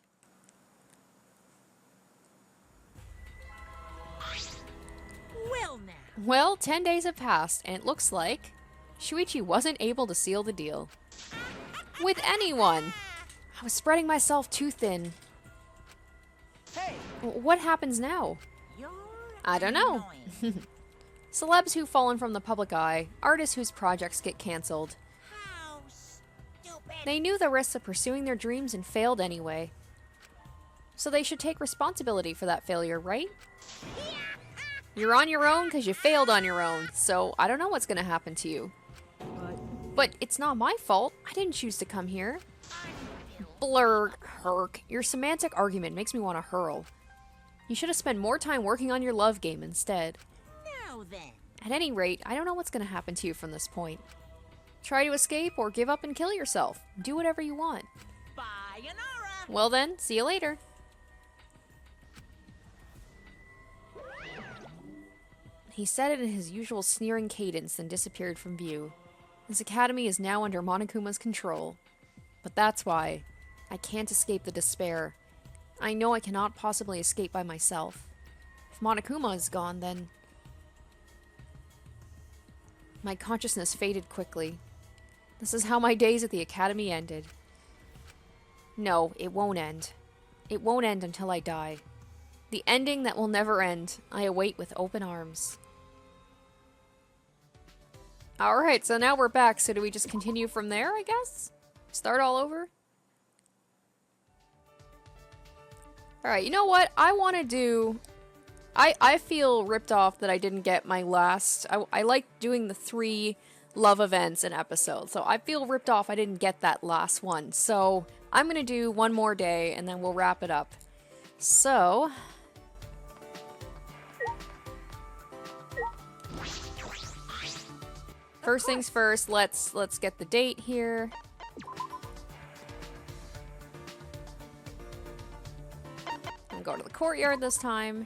Well now. Well, 10 days have passed, and it looks like Shuichi wasn't able to seal the deal. With anyone! I was spreading myself too thin. Hey, What happens now? you're I don't know. annoying. Celebs who've fallen from the public eye, artists whose projects get cancelled. How stupid. They knew the risks of pursuing their dreams and failed anyway. So they should take responsibility for that failure, right? You're on your own because you failed on your own, so I don't know what's going to happen to you. But it's not my fault. I didn't choose to come here. Blurg, Herc. Your semantic argument makes me want to hurl. You should have spent more time working on your love game instead. Now then. At any rate, I don't know what's going to happen to you from this point. Try to escape or give up and kill yourself. Do whatever you want. Sayonara. Well then, see you later. He said it in his usual sneering cadence and disappeared from view. His academy is now under Monokuma's control. But that's why I can't escape the despair. I know I cannot possibly escape by myself. If Monokuma is gone, then... My consciousness faded quickly. This is how my days at the academy ended. No, it won't end. It won't end until I die. The ending that will never end, I await with open arms. Alright, so now we're back, so do we just continue from there, I guess? Start all over? Alright, you know what? I want to do... I feel ripped off that I didn't get my last... I like doing the 3 love events an episode, so I feel ripped off I didn't get that last one. So, I'm going to do one more day, and then we'll wrap it up. So... First things first, let's get the date here. I'm gonna go to the courtyard this time.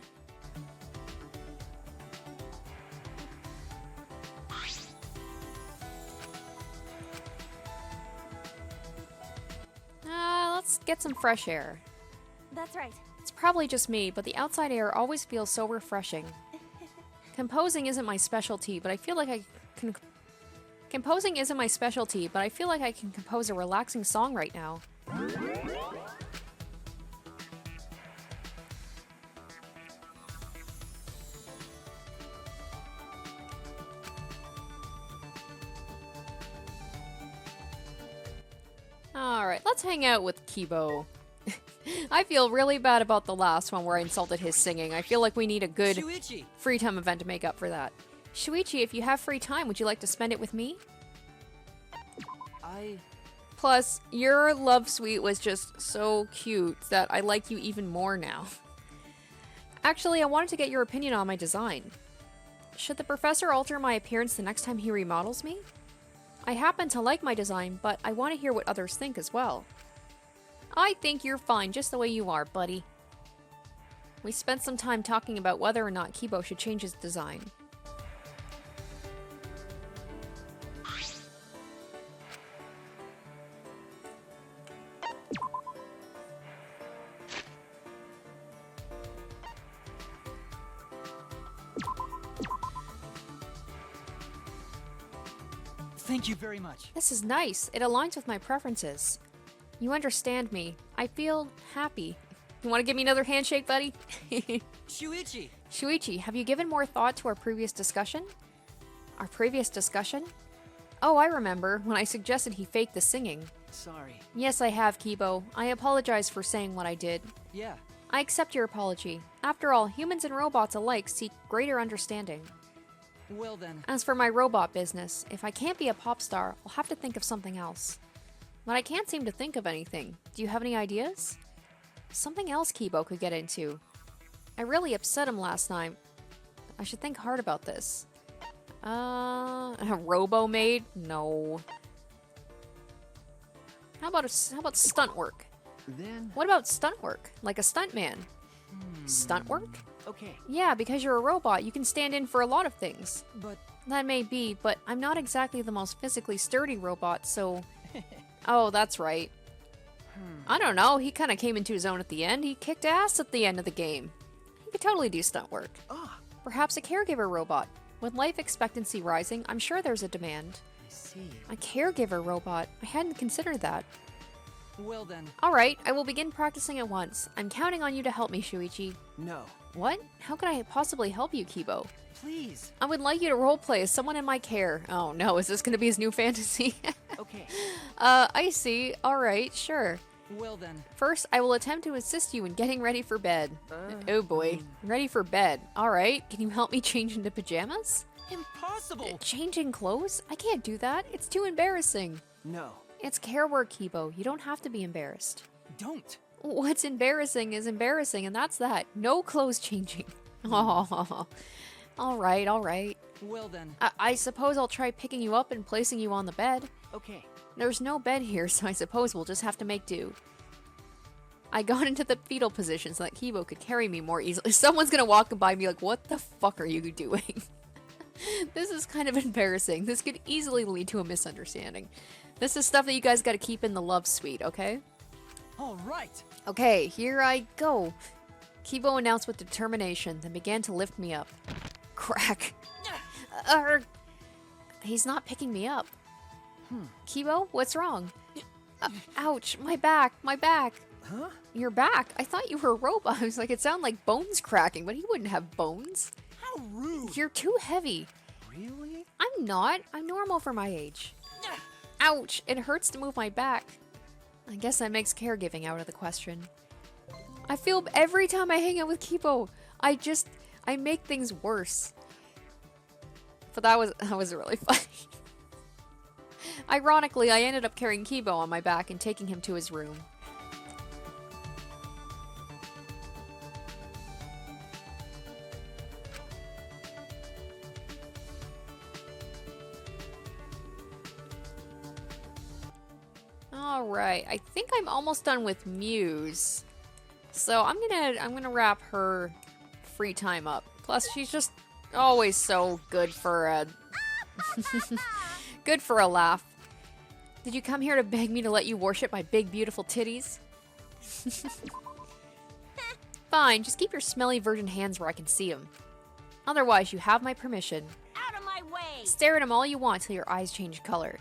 Let's get some fresh air. That's right. It's probably just me, but the outside air always feels so refreshing. Composing isn't my specialty, but I feel like I can... Composing isn't my specialty, but I feel like I can compose a relaxing song right now. Alright, let's hang out with Kibo. I feel really bad about the last one where I insulted his singing. I feel like we need a good Shuichi! free time event to make up for that. Shuichi, if you have free time, would you like to spend it with me? Plus, your love suite was just so cute that I like you even more now. Actually, I wanted to get your opinion on my design. Should the professor alter my appearance the next time he remodels me? I happen to like my design, but I want to hear what others think as well. I think you're fine just the way you are, buddy. We spent some time talking about whether or not Kibo should change his design. Thank you very much. This is nice. It aligns with my preferences. You understand me. I feel happy. You want to give me another handshake, buddy? Shuichi! Shuichi, have you given more thought to our previous discussion? Our previous discussion? Oh, I remember, when I suggested he fake the singing. Sorry. Yes, I have, Kibo. I apologize for saying what I did. Yeah. I accept your apology. After all, humans and robots alike seek greater understanding. Well then. As for my robot business, if I can't be a pop star, I'll have to think of something else. But I can't seem to think of anything. Do you have any ideas? Something else Kibo could get into. I really upset him last time. I should think hard about this. A robo-maid? No. How about stunt work? Then, What about stunt work? Like a stuntman? Stunt work? okay. Yeah, because you're a robot, you can stand in for a lot of things. But That may be, but I'm not exactly the most physically sturdy robot, so... Oh, that's right. I don't know, he kind of came into his own at the end. He kicked ass at the end of the game. He could totally do stunt work. Ah, Perhaps a caregiver robot. With life expectancy rising, I'm sure there's a demand. I see. A caregiver robot? I hadn't considered that. Well then, Alright, I will begin practicing at once. I'm counting on you to help me, Shuichi. no. What? How could I possibly help you, Kibo? please. I would like you to roleplay as someone in my care. Oh no, is this gonna be his new fantasy? Okay. I see. Alright, sure. Well then, First, I will attempt to assist you in getting ready for bed. Oh boy. Ready for bed. Alright, can you help me change into pajamas? impossible. Changing clothes? I can't do that. It's too embarrassing. No. It's care work, Kibo. You don't have to be embarrassed. Don't. What's embarrassing is embarrassing, and that's that. No clothes changing. Oh. Alright, alright. Well then, I suppose I'll try picking you up and placing you on the bed. okay. There's no bed here, so I suppose we'll just have to make do. I got into the fetal position so that Kibo could carry me more easily. Someone's gonna walk by and be like, what the fuck are you doing? This is kind of embarrassing. This could easily lead to a misunderstanding. This is stuff that you guys gotta keep in the love suite, okay? All right. Okay, here I go. Kibo announced with determination, then began to lift me up. Crack. He's not picking me up. Kibo, what's wrong? Ouch, my back, my back. Huh? Your back? I thought you were a robot. I was like, it sounded like bones cracking, but he wouldn't have bones. How rude. You're too heavy. Really? I'm not. I'm normal for my age. Ouch, it hurts to move my back. I guess that makes caregiving out of the question. I feel every time I hang out with Kibo, I make things worse. But that was really funny. Ironically, I ended up carrying Kibo on my back and taking him to his room. Alright, I think I'm almost done with Muse. So I'm gonna wrap her free time up. Plus she's just always so good for a good for a laugh. Did you come here to beg me to let you worship my big beautiful titties? Fine, just keep your smelly virgin hands where I can see them. Otherwise, you have my permission. Out of my way! Stare at them all you want till your eyes change color.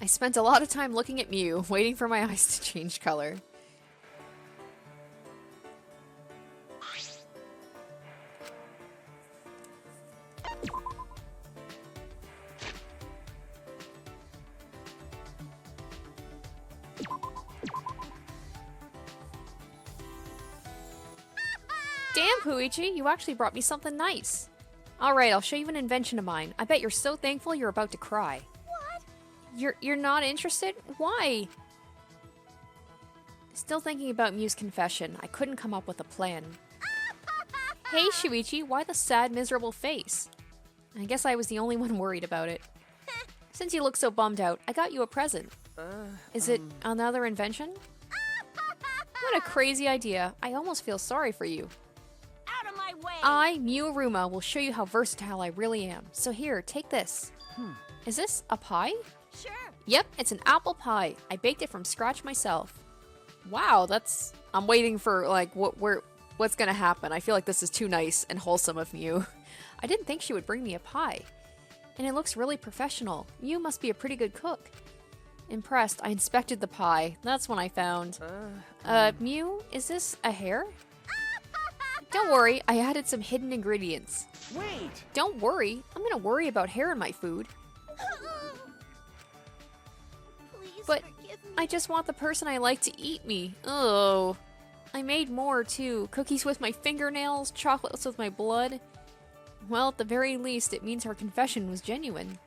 I spent a lot of time looking at Mew, waiting for my eyes to change color. Damn, Kokichi, you actually brought me something nice. Alright, I'll show you an invention of mine. I bet you're so thankful you're about to cry. You're not interested? Why? Still thinking about Mew's confession. I couldn't come up with a plan. Hey, Shuichi, why the sad, miserable face? I guess I was the only one worried about it. Since you look so bummed out, I got you a present. Is it another invention? What a crazy idea. I almost feel sorry for you. Out of my way! I, Mew Aruma, will show you how versatile I really am. So here, take this. Is this a pie? Sure. Yep, it's an apple pie. I baked it from scratch myself. Wow, that's... I'm waiting for, like, what's gonna happen. I feel like this is too nice and wholesome of Mew. I didn't think she would bring me a pie. And it looks really professional. Mew must be a pretty good cook. Impressed, I inspected the pie. That's when I found... Mew, is this a hair? Don't worry, I added some hidden ingredients. Wait! Don't worry, I'm gonna worry about hair in my food. Please But forgive me. I just want the person I like to eat me. Oh. I made more, too. Cookies with my fingernails, chocolates with my blood. Well, at the very least, it means her confession was genuine.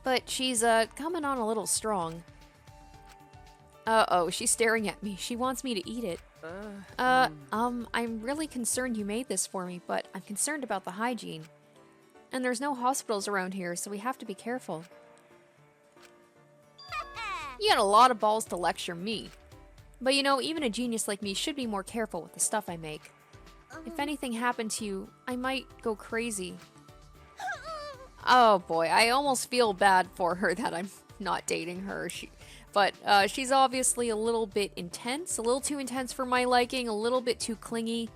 But she's, coming on a little strong. Uh-oh, she's staring at me. She wants me to eat it. I'm really concerned you made this for me, but I'm concerned about the hygiene. And there's no hospitals around here, so we have to be careful. You had a lot of balls to lecture me. But you know, even a genius like me should be more careful with the stuff I make. If anything happened to you, I might go crazy. Oh boy, I almost feel bad for her that I'm not dating her. But she's obviously a little bit intense, a little too intense for my liking, a little bit too clingy.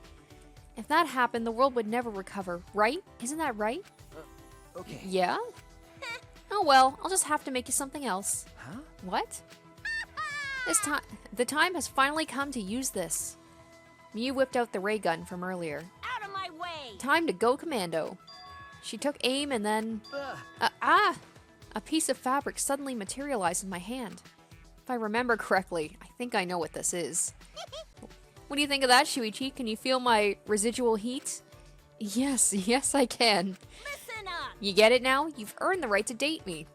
If that happened, the world would never recover, right? Isn't that right? Okay. Yeah? Oh well, I'll just have to make you something else. Huh? What? The time has finally come to use this. Mew whipped out the ray gun from earlier. Out of my way! Time to go commando. She took aim and then... A piece of fabric suddenly materialized in my hand. If I remember correctly, I think I know what this is. What do you think of that, Shuichi? Can you feel my residual heat? Yes, yes I can. Listen up! You get it now? You've earned the right to date me.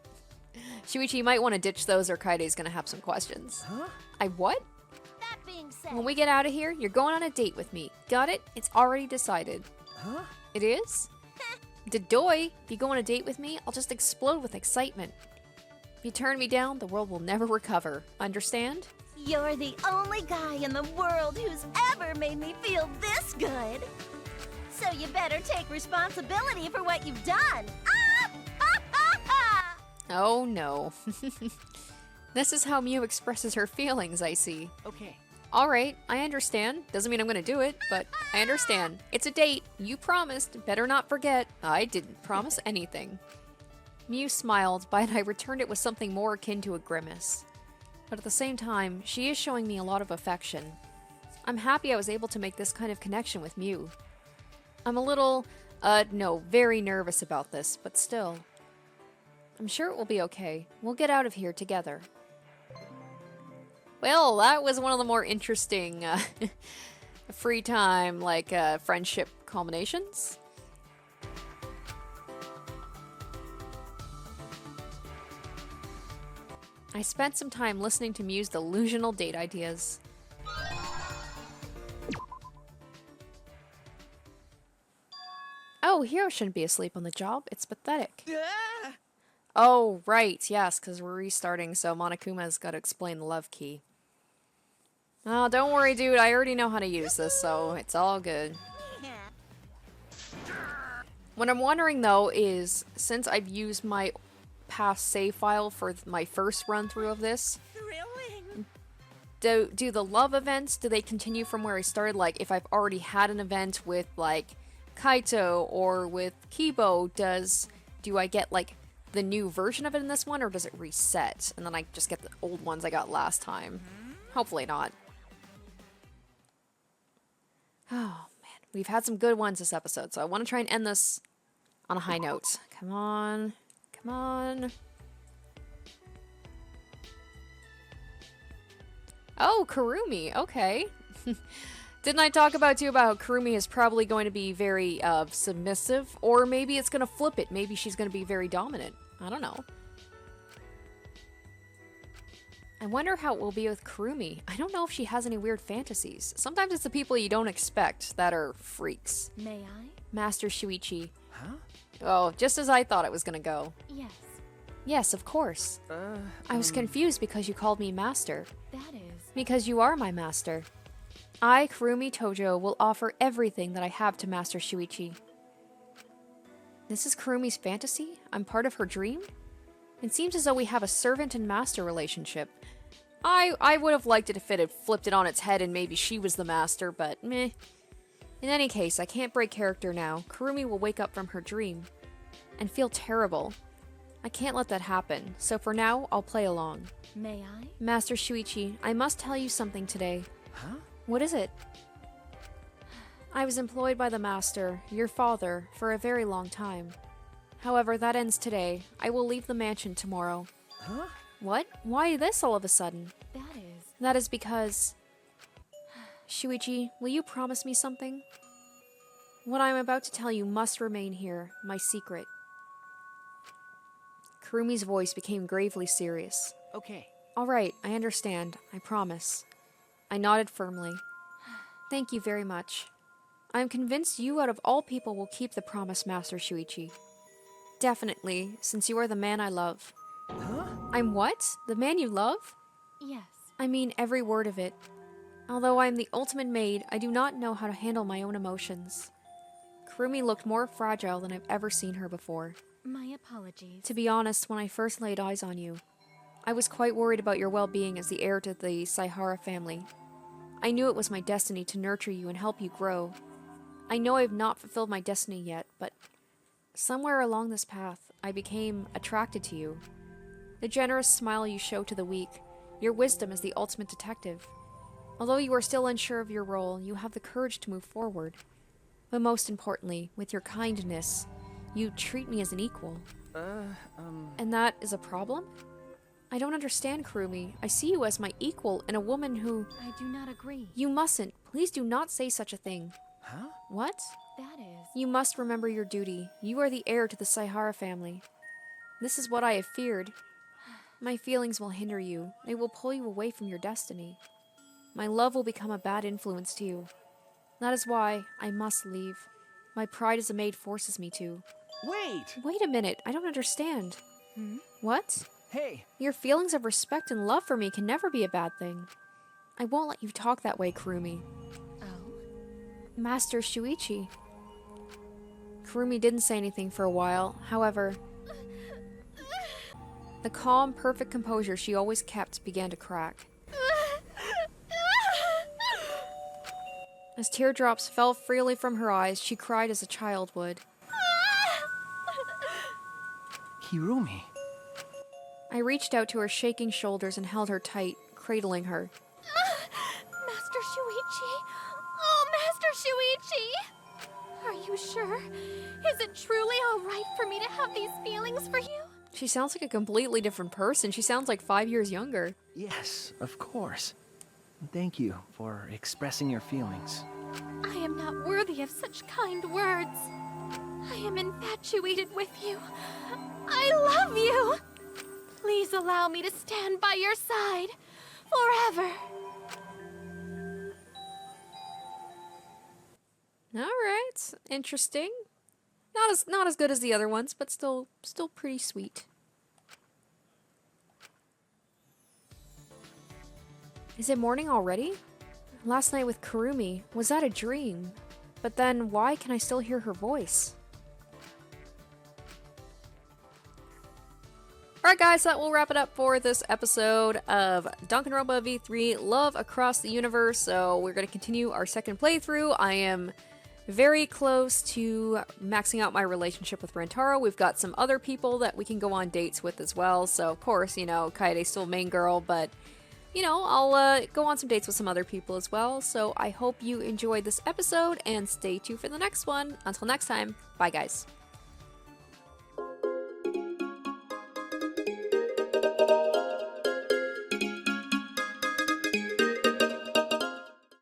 Shuichi, you might want to ditch those or Kaede's gonna have some questions. Huh? I what? That being said, When we get out of here, you're going on a date with me. Got it? It's already decided. Huh? It is? Dedoy, if you go on a date with me, I'll just explode with excitement. If you turn me down, the world will never recover. Understand? You're the only guy in the world who's ever made me feel this good. So you better take responsibility for what you've done. Oh no. This is how Mew expresses her feelings, I see. Okay. Alright, I understand. Doesn't mean I'm gonna do it, but I understand. It's a date. You promised. Better not forget. I didn't promise anything. Mew smiled, but I returned it with something more akin to a grimace. But at the same time, she is showing me a lot of affection. I'm happy I was able to make this kind of connection with Mew. I'm a little, no, very nervous about this, but still. I'm sure it will be okay. We'll get out of here together. Well, that was one of the more interesting free time, friendship culminations. I spent some time listening to Mew's delusional date ideas. Oh, Hero shouldn't be asleep on the job. It's pathetic. Oh, right. Yes, because we're restarting, so Monokuma's got to explain the love key. Oh, don't worry, dude. I already know how to use this, so it's all good. What I'm wondering, though, is since I've used my past save file for my first run-through of this, do the love events, do they continue from where I started? Like, if I've already had an event with, like, Kaito or with Kibo, do I get, like, the new version of it in this one, or does it reset? And then I just get the old ones I got last time. Hopefully not. Oh, man. We've had some good ones this episode, so I want to try and end this on a high note. Come on. Come on. Oh, Kurumi. Okay. Didn't I talk about too about how Kurumi is probably going to be very submissive? Or maybe it's going to flip it. Maybe she's going to be very dominant. I don't know. I wonder how it will be with Kurumi. I don't know if she has any weird fantasies. Sometimes it's the people you don't expect that are freaks. May I? Master Shuichi. Huh? Oh, just as I thought it was gonna go. Yes, Yes, of course. I was confused because you called me master. that is. Because you are my master. I, Kurumi Tojo, will offer everything that I have to Master Shuichi. This is Kurumi's fantasy? I'm part of her dream? It seems as though we have a servant and master relationship. I would have liked it if it had flipped it on its head and maybe she was the master, but meh. In any case, I can't break character now. Kurumi will wake up from her dream and feel terrible. I can't let that happen, so for now, I'll play along. May I? Master Shuichi, I must tell you something today. Huh? What is it? I was employed by the master, your father, for a very long time. However, that ends today. I will leave the mansion tomorrow. Huh? What? Why this all of a sudden? That is. That is because... Shuichi, will you promise me something? What I am about to tell you must remain here, my secret. Kurumi's voice became gravely serious. Okay. All right, I understand. I promise. I nodded firmly. Thank you very much. I am convinced you out of all people will keep the promise, Master Shuichi. Definitely, since you are the man I love. Huh? I'm what? The man you love? Yes. I mean every word of it. Although I am the ultimate maid, I do not know how to handle my own emotions. Kurumi looked more fragile than I've ever seen her before. My apologies. To be honest, when I first laid eyes on you, I was quite worried about your well-being as the heir to the Saihara family. I knew it was my destiny to nurture you and help you grow. I know I have not fulfilled my destiny yet, but somewhere along this path, I became attracted to you. The generous smile you show to the weak, your wisdom as the ultimate detective. Although you are still unsure of your role, you have the courage to move forward. But most importantly, with your kindness, you treat me as an equal. And that is a problem? I don't understand, Kurumi. I see you as my equal and a woman who... I do not agree. You mustn't. Please do not say such a thing. Huh? What? That is... You must remember your duty. You are the heir to the Saihara family. This is what I have feared. My feelings will hinder you. They will pull you away from your destiny. My love will become a bad influence to you. That is why I must leave. My pride as a maid forces me to. Wait! Wait a minute. I don't understand. What? Hey! Your feelings of respect and love for me can never be a bad thing. I won't let you talk that way, Kurumi. Oh? Master Shuichi. Kurumi didn't say anything for a while. However, the calm, perfect composure she always kept began to crack. As teardrops fell freely from her eyes, she cried as a child would. Hirumi. I reached out to her shaking shoulders and held her tight, cradling her. Master Shuichi? Oh, Master Shuichi! Are you sure? Is it truly alright for me to have these feelings for you? She sounds like a completely different person. She sounds like 5 years younger. Yes, of course. Thank you for expressing your feelings. I am not worthy of such kind words. I am infatuated with you. I love you! Please allow me to stand by your side forever. All right, interesting. Not as good as the other ones, but still pretty sweet. Is it morning already? Last night with Kurumi, was that a dream? But then why can I still hear her voice? Alright guys, that will wrap it up for this episode of Danganronpa V3 Love Across the Universe. So we're going to continue our second playthrough. I am very close to maxing out my relationship with Rantaro. We've got some other people that we can go on dates with as well. So of course, you know, Kaede's still main girl, but you know, I'll go on some dates with some other people as well. So I hope you enjoyed this episode and stay tuned for the next one. Until next time, bye guys.